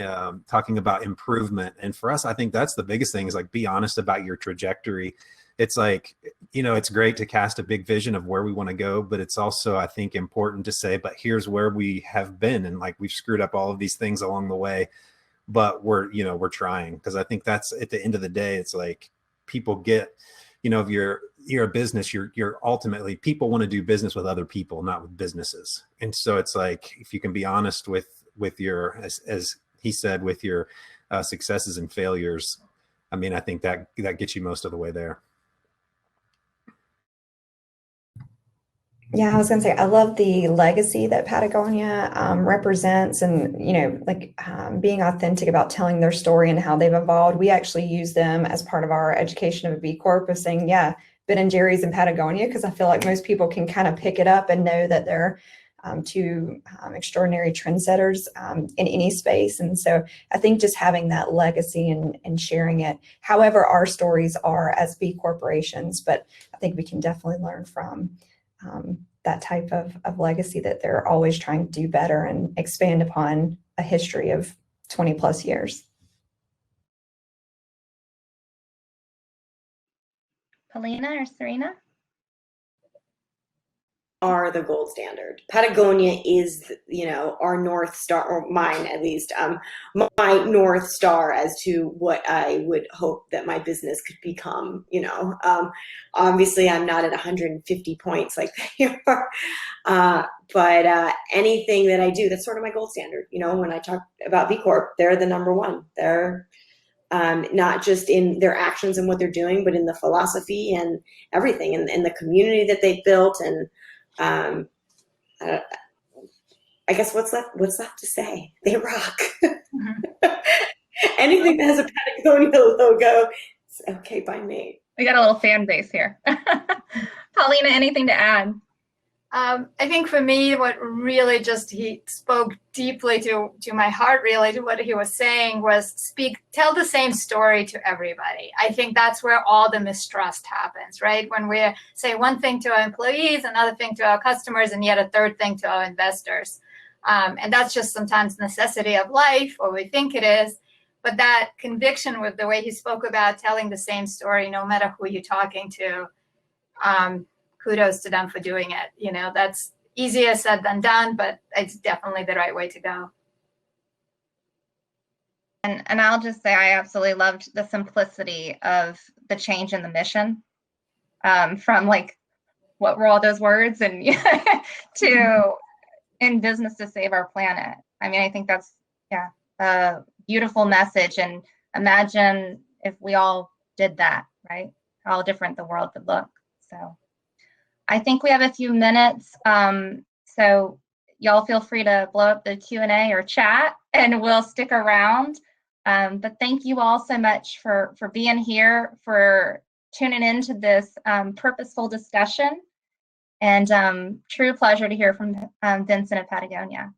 talking about improvement. And for us, I think that's the biggest thing, is like, be honest about your trajectory. It's like, it's great to cast a big vision of where we want to go, but it's also, I think, important to say, but here's where we have been. And like, we've screwed up all of these things along the way. But we're trying, because I think that's, at the end of the day, it's like, people get, if you're a business, you're ultimately, people want to do business with other people, not with businesses. And so it's like, if you can be honest with your, as he said, with your successes and failures, I mean, I think that gets you most of the way there. Yeah, I was going to say, I love the legacy that Patagonia represents, and, being authentic about telling their story and how they've evolved. We actually use them as part of our education of a B Corp, of saying, yeah, Ben and Jerry's and Patagonia, because I feel like most people can kind of pick it up and know that they're two extraordinary trendsetters in any space. And so I think just having that legacy and sharing it, however our stories are as B corporations, but I think we can definitely learn from that type of legacy, that they're always trying to do better and expand upon a history of 20 plus years. Polina or Sirena? Are the gold standard. Patagonia is, our North Star, or mine at least, my North Star as to what I would hope that my business could become. Obviously I'm not at 150 points like they are, but anything that I do, that's sort of my gold standard. When I talk about B Corp, they're the number one. They're not just in their actions and what they're doing, but in the philosophy and everything, and the community that they've built. And I guess what's left to say? They rock. Mm-hmm. Anything that has a Patagonia logo, it's okay by me. We got a little fan base here. Polina, anything to add? I think for me, what really he spoke deeply to my heart, really, to what he was saying, was tell the same story to everybody. I think that's where all the mistrust happens, right? When we say one thing to our employees, another thing to our customers, and yet a third thing to our investors. And that's just sometimes necessity of life, or we think it is. But that conviction with the way he spoke about telling the same story, no matter who you're talking to, kudos to them for doing it. That's easier said than done, but it's definitely the right way to go. And I'll just say, I absolutely loved the simplicity of the change in the mission, from like, what were all those words, and to in business to save our planet. I mean, I think that's, a beautiful message. And imagine if we all did that, right? How different the world would look. So I think we have a few minutes. So y'all feel free to blow up the Q&A or chat, and we'll stick around. But thank you all so much for being here, for tuning into this purposeful discussion, and true pleasure to hear from Vincent at Patagonia.